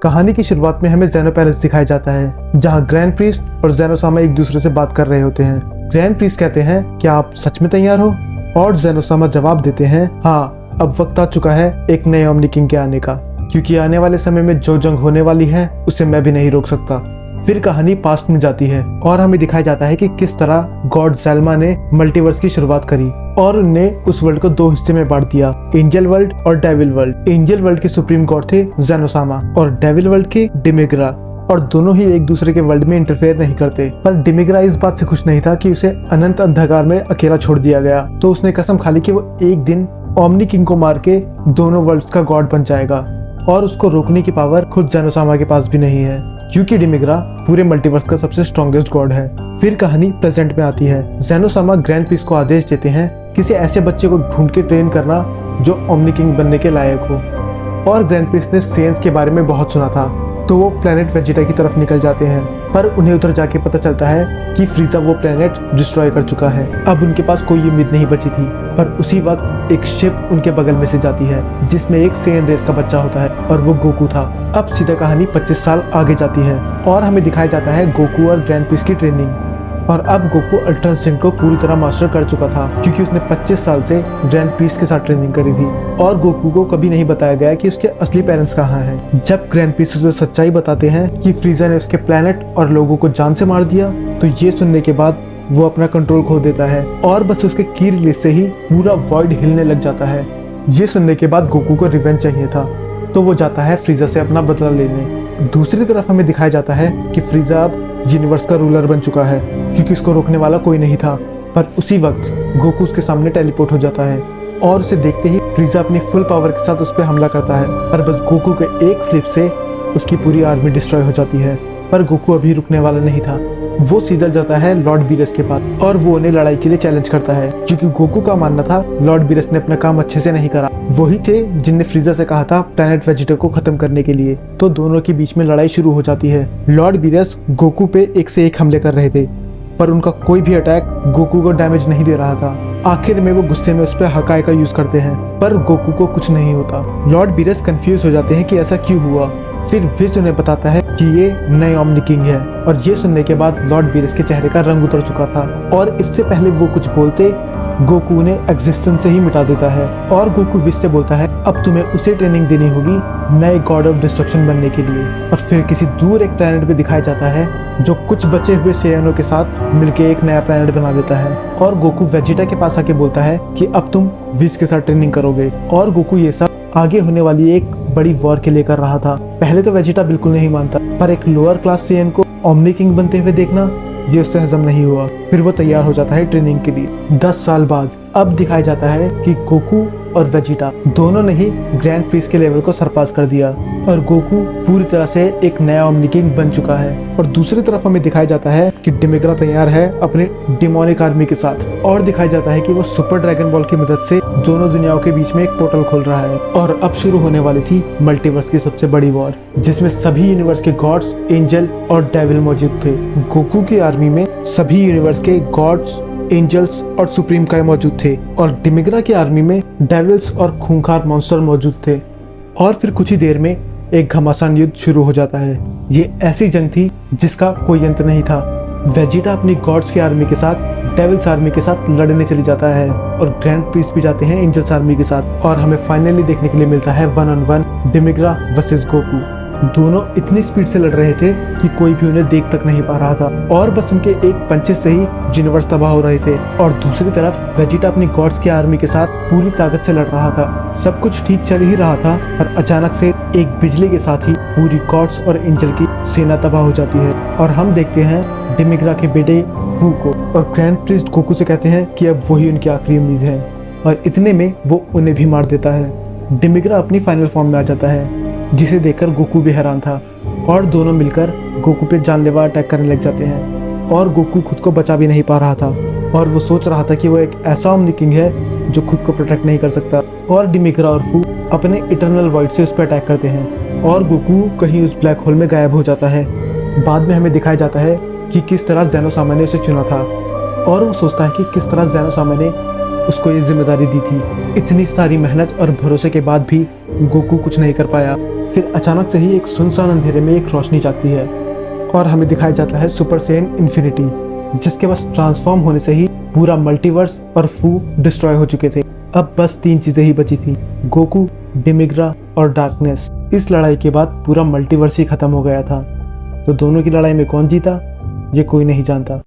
कहानी की शुरुआत में हमें ज़ेनो पैलेस दिखाया जाता है, जहाँ ग्रैंड प्रीस्ट और ज़ेनोसामा एक दूसरे से बात कर रहे होते हैं। ग्रैंड प्रीस्ट कहते हैं, क्या आप सच में तैयार हो? और ज़ेनोसामा जवाब देते हैं, हाँ, अब वक्त आ चुका है एक नए ओमनी किंग के आने का, क्योंकि आने वाले समय में जो जंग होने वाली है उसे मैं भी नहीं रोक सकता। फिर कहानी पास्ट में जाती है और हमें दिखाया जाता है कि किस तरह गॉड ज़ेल्मा ने मल्टीवर्स की शुरुआत करी और उनने उस वर्ल्ड को दो हिस्से में बांट दिया, एंजल वर्ल्ड और डेविल वर्ल्ड। एंजल वर्ल्ड के सुप्रीम गॉड थे ज़ेनोसामा और डेविल वर्ल्ड के डिमिग्रा, और दोनों ही एक दूसरे के वर्ल्ड में इंटरफेयर नहीं करते। पर डिमिग्रा इस बात से खुश नहीं था कि उसे अनंत अंधकार में अकेला छोड़ दिया गया, तो उसने कसम खा ली कि वो एक दिन ओमनी किंग को मार के दोनों वर्ल्ड्स का गॉड बन जाएगा, और उसको रोकने की पावर खुद ज़ेनोसामा के पास भी नहीं है, क्योंकि डिमिग्रा पूरे मल्टीवर्स का सबसे स्ट्रॉन्गेस्ट गॉड है। फिर कहानी प्रेजेंट में आती है। ज़ेनोसामा ग्रैंड प्रीस्ट को आदेश देते हैं किसी ऐसे बच्चे को ढूंढ के ट्रेन करना जो ओमनी किंग बनने के लायक हो, और ग्रैंड प्रीस्ट ने सेंस के बारे में बहुत सुना था, तो वो प्लेनेट वेजिटा की तरफ निकल जाते हैं। पर उन्हें उधर जाके पता चलता है कि फ्रीजा वो प्लेनेट डिस्ट्रॉय कर चुका है। अब उनके पास कोई उम्मीद नहीं बची थी। पर उसी वक्त एक शिप उनके बगल में से जाती है, जिसमें एक सेन रेस का बच्चा होता है, और वो गोकू था। अब सीधा कहानी 25 साल आगे जाती है और हमें दिखाया जाता है गोकू और ग्रैंड प्रीस्ट की ट्रेनिंग। और अब गोकू अल्ट्रा इंस्टिंक्ट को पूरी तरह मास्टर कर चुका था, क्योंकि उसने 25 साल से ग्रैंड प्रीस्ट के साथ ट्रेनिंग करी थी। और गोकू को कभी नहीं बताया गया कि उसके असली पेरेंट्स कहाँ हैं। जब ग्रैंड प्रीस्ट उसे सच्चाई बताते हैं कि फ्रीजा ने उसके प्लेनेट और लोगों को जान से मार दिया, तो ये सुनने के बाद वो अपना कंट्रोल खो देता है और बस उसके की रिलीज से ही पूरा वर्ल्ड हिलने लग जाता है। ये सुनने के बाद गोकू को रिवेंज चाहिए था, तो वो जाता है फ्रीजा से अपना बदला लेने। दूसरी तरफ हमें दिखाया जाता है कि फ्रीजा अब यूनिवर्स का रूलर बन चुका है, क्योंकि उसको रोकने वाला कोई नहीं था। पर उसी वक्त गोकू उसके सामने टेलीपोर्ट हो जाता है और उसे देखते ही फ्रीजा अपनी फुल पावर के साथ उस पर हमला करता है। पर बस गोकू के एक फ्लिप से उसकी पूरी आर्मी डिस्ट्रॉय हो जाती है। पर गोकू अभी रुकने वाला नहीं था। वो सीधा जाता है लॉर्ड बीरस के पास और वो उन्हें लड़ाई के लिए चैलेंज करता है, क्योंकि गोकू का मानना था लॉर्ड बीरस ने अपना काम अच्छे से नहीं करा। वही थे जिनने फ्रीजा से कहा था प्लैनेट वेजिटा को खत्म करने के लिए। तो दोनों के बीच में लड़ाई शुरू हो जाती है। लॉर्ड बीरस गोकू पे एक से एक हमले कर रहे थे, पर उनका कोई भी अटैक गोकू को डैमेज नहीं दे रहा था। आखिर में वो गुस्से में उस पर हकाई का यूज करते हैं, पर गोकू को कुछ नहीं होता। लॉर्ड बीरस कंफ्यूज हो जाते हैं कि ऐसा क्यों हुआ। फिर विज उन्हें बताता है कि ये नए ओमनी किंग है, और ये सुनने के बाद लॉर्ड बीरस के चेहरे का रंग उतर चुका था, और इससे पहले वो कुछ बोलते गोकू ने एग्जिस्टेंस से ही मिटा देता है। और गोकू विज से बोलता है अब तुम्हें उसे ट्रेनिंग देनी होगी नए गॉड ऑफ डिस्ट्रक्शन बनने के लिए। और फिर किसी दूर एक प्लैनेट पे दिखाया जाता है जो कुछ बचे हुए सेयनों के साथ मिलके एक नया प्लैनेट बना देता है। और गोकू वेजिटा के पास आके बोलता है कि अब तुम विज के साथ ट्रेनिंग करोगे। और गोकू ये सब आगे होने वाली एक बड़ी वॉर के लिए कर रहा था। पहले तो वेजिटा बिल्कुल नहीं मानता, पर एक लोअर क्लास सेयन को ओमनी किंग बनते हुए देखना ये उससे हजम नहीं हुआ। फिर वो तैयार हो जाता है ट्रेनिंग के लिए। 10 साल बाद अब दिखाया जाता है कि गोकू और वेजिटा दोनों ने ही ग्रैंड प्रीस्ट के लेवल को सरपास कर दिया, और गोकू पूरी तरह से एक नया ओमनी किंग बन चुका है। और दूसरी तरफ हमें दिखाया जाता है कि डिमिग्रा तैयार है अपनी डिमोनिक आर्मी के साथ, और दिखाया जाता है कि वो सुपर ड्रैगन बॉल की मदद से दोनों दुनियाओं के बीच में एक पोर्टल खोल रहा है। और अब शुरू होने वाली थी मल्टीवर्स की सबसे बड़ी वॉर, जिसमें सभी यूनिवर्स के गॉड्स, एंजल और डेविल मौजूद थे। गोकू की आर्मी में सभी यूनिवर्स के गॉड्स, एंजल्स और सुप्रीम काय मौजूद थे, और डिमिग्रा की आर्मी में डेविल्स और खूंखार मॉन्स्टर मौजूद थे। और फिर कुछ ही देर में एक घमासान युद्ध शुरू हो जाता है। ये ऐसी जंग थी जिसका कोई अंत नहीं था। वेजिटा अपनी गॉड्स की आर्मी के साथ डेविल्स आर्मी के साथ लड़ने चली जाता है, और ग्रैंड प्रीस्ट भी जाते हैं एंजल्स आर्मी के साथ। और हमें फाइनली देखने के लिए मिलता है 1-on-1 डिमिग्रा वर्सेस गोकू। दोनों इतनी स्पीड से लड़ रहे थे कि कोई भी उन्हें देख तक नहीं पा रहा था, और बस उनके एक पंचे से ही यूनिवर्स तबाह हो रहे थे। और दूसरी तरफ वेजिटा अपनी गॉड्स की आर्मी के साथ पूरी ताकत से लड़ रहा था। सब कुछ ठीक चल ही रहा था, पर अचानक से एक बिजली के साथ ही पूरी गॉड्स और एंजल की सेना तबाह हो जाती है। और हम देखते हैं डिमिग्रा के बेटे वू को, और ग्रैंड प्रीस्ट गोकू से कहते हैं कि अब वही उनकी आखिरी उम्मीद है, और इतने में वो उन्हें भी मार देता है। डिमिग्रा अपनी फाइनल फॉर्म में आ जाता है, जिसे देखकर गोकू भी हैरान था, और दोनों मिलकर गोकू पे जानलेवा अटैक करने लग जाते हैं। और गोकू खुद को बचा भी नहीं पा रहा था, और वो सोच रहा था कि वो एक ऐसा ओमनी किंग है जो खुद को प्रोटेक्ट नहीं कर सकता। और डिमिग्रा और फू अपने इटर्नल वॉइड से उस पर अटैक करते हैं, और गोकू कहीं उस ब्लैक होल में गायब हो जाता है। बाद में हमें दिखाया जाता है कि किस तरह ज़ेनोसामा ने उसे चुना था, और वो सोचता है कि किस तरह ज़ेनोसामा ने उसको ये जिम्मेदारी दी थी। इतनी सारी मेहनत और भरोसे के बाद भी गोकू कुछ नहीं कर पाया। फिर अचानक से ही एक सुनसान अंधेरे में एक रोशनी जाती है और हमें दिखाया जाता है सुपर सैयन इन्फिनिटी, जिसके बस ट्रांसफॉर्म होने से ही पूरा मल्टीवर्स और फू डिस्ट्रॉय हो चुके थे। अब बस 3 चीजें ही बची थी, गोकू, डिमिग्रा और डार्कनेस। इस लड़ाई के बाद पूरा मल्टीवर्स ही खत्म हो गया था। तो दोनों की लड़ाई में कौन जीता, ये कोई नहीं जानता।